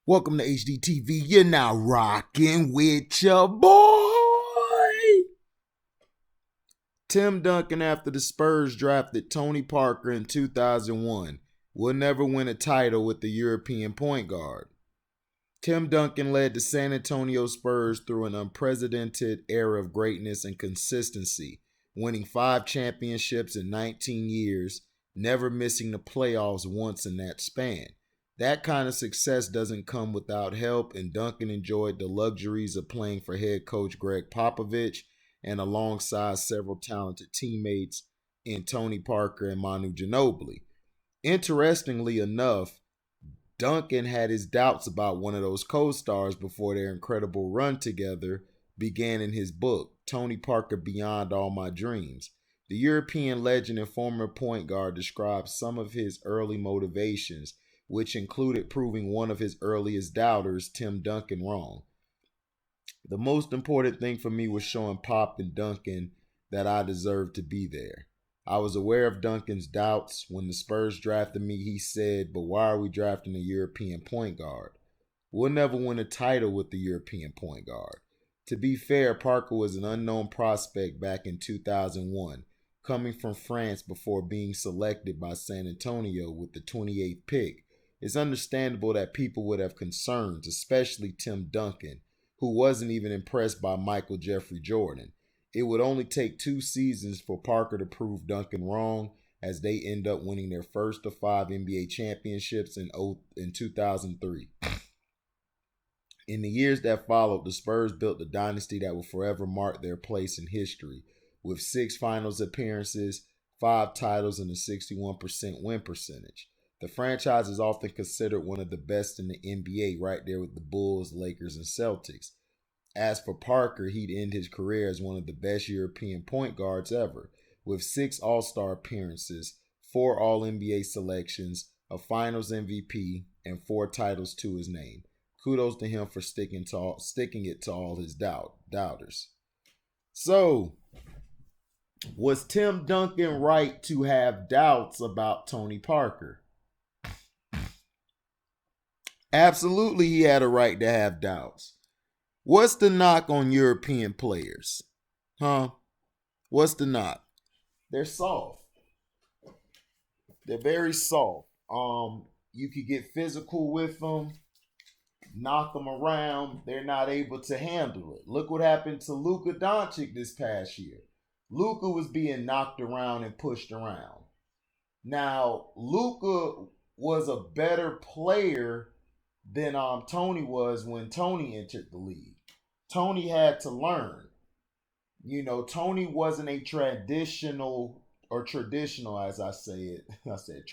Welcome to HDTV. You're now rocking with your boy. Tim Duncan, after the Spurs drafted Tony Parker in 2001, will never win a title with the European point guard. Tim Duncan led the San Antonio Spurs through an unprecedented era of greatness and consistency, winning 5 championships in 19 years, never missing the playoffs once in that span. That kind of success doesn't come without help, and Duncan enjoyed the luxuries of playing for head coach Greg Popovich and alongside several talented teammates in Tony Parker and Manu Ginobili. Interestingly enough, Duncan had his doubts about one of those co-stars before their incredible run together began in his book, Tony Parker Beyond All My Dreams. The European legend and former point guard describes some of his early motivations, which included proving one of his earliest doubters, Tim Duncan, wrong. The most important thing for me was showing Pop and Duncan that I deserved to be there. I was aware of Duncan's doubts. When the Spurs drafted me, he said, "But why are we drafting a European point guard? We'll never win a title with the European point guard." To be fair, Parker was an unknown prospect back in 2001, coming from France before being selected by San Antonio with the 28th pick. It's understandable that people would have concerns, especially Tim Duncan, who wasn't even impressed by Michael Jeffrey Jordan. It would only take 2 seasons for Parker to prove Duncan wrong, as they end up winning their first of 5 NBA championships in 2003. In the years that followed, the Spurs built a dynasty that will forever mark their place in history, with 6 finals appearances, 5 titles, and a 61% win percentage. The franchise is often considered one of the best in the NBA, right there with the Bulls, Lakers, and Celtics. As for Parker, he'd end his career as one of the best European point guards ever, with 6 All-Star appearances, 4 All-NBA selections, a Finals MVP, and 4 titles to his name. Kudos to him for sticking it to all his doubters. So, was Tim Duncan right to have doubts about Tony Parker? Absolutely, he had a right to have doubts. What's the knock on European players? What's the knock? They're soft. They're very soft. You could get physical with them, knock them around. They're not able to handle it. Look what happened to Luka Doncic this past year. Luka was being knocked around and pushed around. Now, Luka was a better player than Tony was when Tony entered the league. Tony had to learn. Tony wasn't a traditional as I say it. I said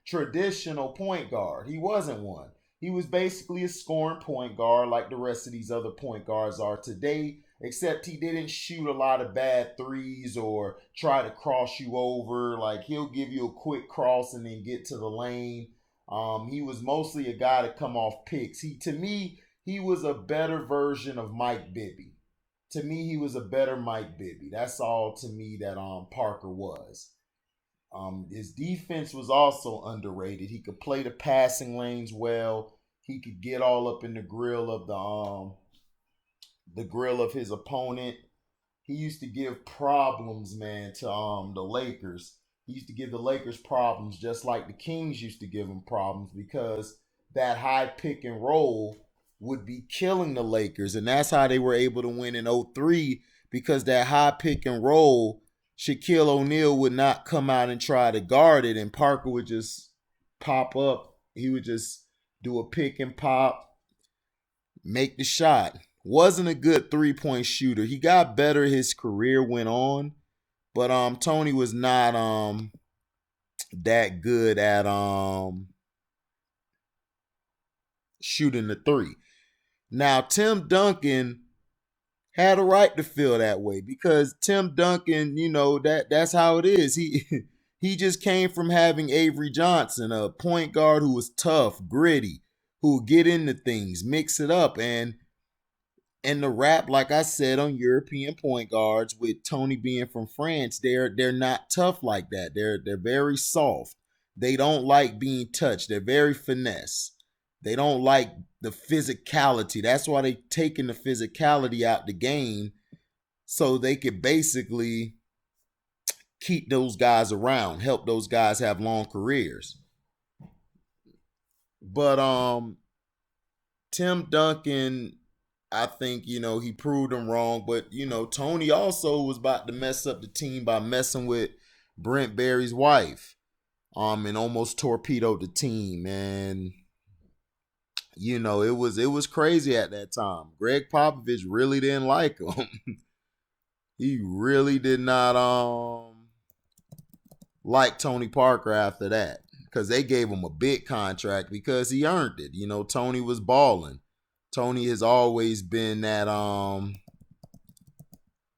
traditional point guard. He wasn't one. He was basically a scoring point guard like the rest of these other point guards are today, except he didn't shoot a lot of bad threes or try to cross you over. Like, he'll give you a quick cross and then get to the lane. He was mostly a guy to come off picks. To me, he was a better version of Mike Bibby. To me, he was a better Mike Bibby. That's all to me that Parker was. His defense was also underrated. He could play the passing lanes well. He could get all up in the grill of the grill of his opponent. He used to give problems, man, to the Lakers. He used to give the Lakers problems just like the Kings used to give them problems, because that high pick and roll would be killing the Lakers. And that's how they were able to win in 2003, because that high pick and roll, Shaquille O'Neal would not come out and try to guard it, and Parker would just pop up. He would just do a pick and pop, make the shot. Wasn't a good three-point shooter. He got better as his career went on, but Tony was not that good at shooting the three. Now, Tim Duncan had a right to feel that way, because Tim Duncan, that's how it is. He just came from having Avery Johnson, a point guard who was tough, gritty, who would get into things, mix it up, and the rap, like I said, on European point guards, with Tony being from France, they're not tough like that. They're very soft. They don't like being touched. They're very finesse. They don't like the physicality. That's why they taking the physicality out the game so they could basically keep those guys around, help those guys have long careers. But Tim Duncan, I think, he proved him wrong. But, Tony also was about to mess up the team by messing with Brent Barry's wife. And almost torpedoed the team. And, it was crazy at that time. Greg Popovich really didn't like him. He really did not like Tony Parker after that. Because they gave him a big contract because he earned it. Tony was balling. Tony has always been that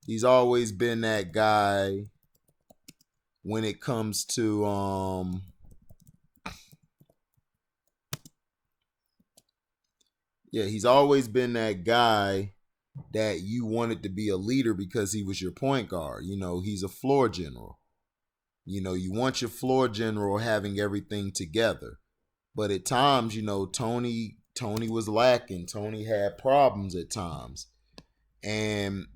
he's always been that guy when it comes to he's always been that guy that you wanted to be a leader because he was your point guard. He's a floor general. You want your floor general having everything together. But at times, Tony was lacking. Tony had problems at times. And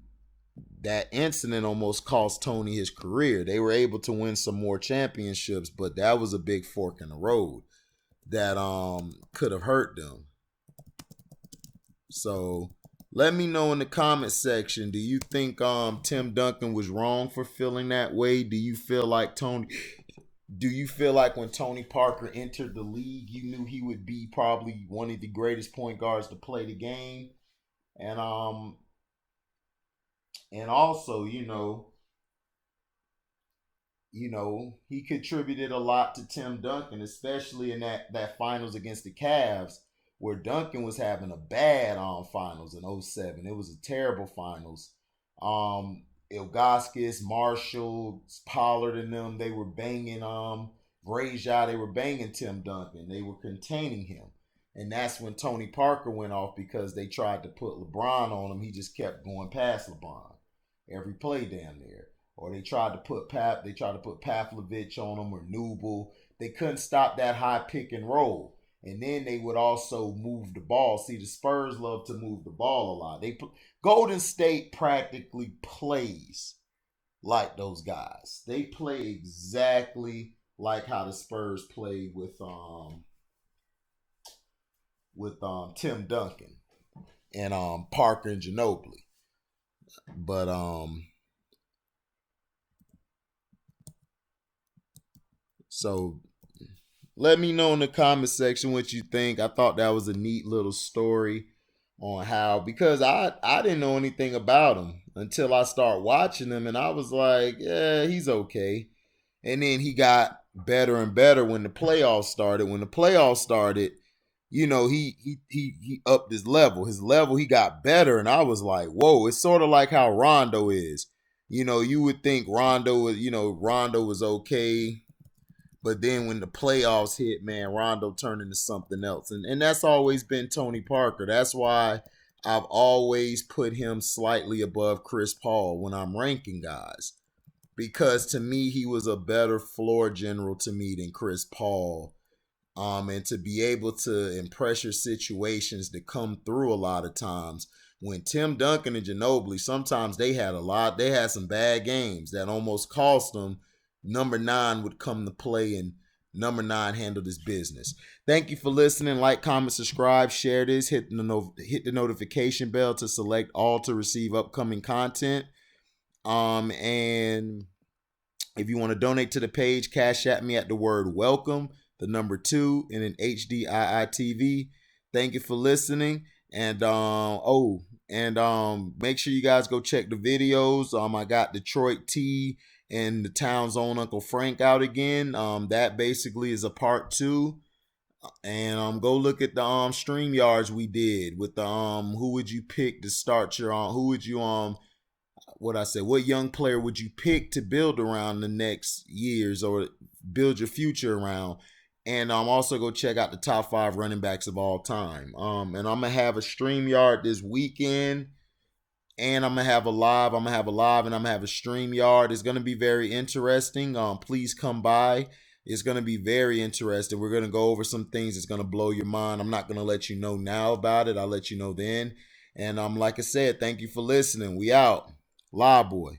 that incident almost cost Tony his career. They were able to win some more championships, but that was a big fork in the road that could have hurt them. So let me know in the comment section, do you think Tim Duncan was wrong for feeling that way? Do you feel like when Tony Parker entered the league, you knew he would be probably one of the greatest point guards to play the game? And also, he contributed a lot to Tim Duncan, especially in that finals against the Cavs, where Duncan was having a bad finals in 07. It was a terrible finals. Ilgauskas, Marshall, Pollard, and them, they were banging Brazier, they were banging Tim Duncan. They were containing him. And that's when Tony Parker went off because they tried to put LeBron on him. He just kept going past LeBron every play down there. Or they tried to put Pavlovich on him or Nubel. They couldn't stop that high pick and roll. And then they would also move the ball. See, the Spurs love to move the ball a lot. Golden State practically plays like those guys. They play exactly like how the Spurs played with Tim Duncan and Parker and Ginobili. But so let me know in the comment section what you think. I thought that was a neat little story on how, because I didn't know anything about him until I started watching him, and I was like, yeah, he's okay. And then he got better and better when the playoffs started. When the playoffs started, he upped his level. He got better, and I was like, whoa, it's sort of like how Rondo is. You would think Rondo was okay. But then when the playoffs hit, man, Rondo turned into something else. And that's always been Tony Parker. That's why I've always put him slightly above Chris Paul when I'm ranking guys. Because to me, he was a better floor general to me than Chris Paul. And to be able to, in pressure situations, to come through a lot of times. When Tim Duncan and Ginobili, sometimes they had some bad games that almost cost them. Number 9 would come to play, and number 9 handled his business. Thank you for listening. Like, comment, subscribe, share this. Hit the notification bell to select all to receive upcoming content. And if you want to donate to the page, cash at me at the word welcome, the number 2, and an HDIITV. Thank you for listening. And make sure you guys go check the videos. I got Detroit T and the town's own Uncle Frank out again. That basically is a part 2. And go look at the StreamYards we did with the who would you pick to start your what young player would you pick to build around the next years or build your future around. And also go check out the top 5 running backs of all time. And I'm gonna have a StreamYard this weekend. And I'm going to have a live. And I'm going to have a StreamYard. It's going to be very interesting. Please come by. It's going to be very interesting. We're going to go over some things that's going to blow your mind. I'm not going to let you know now about it. I'll let you know then. And like I said, thank you for listening. We out. Live boy.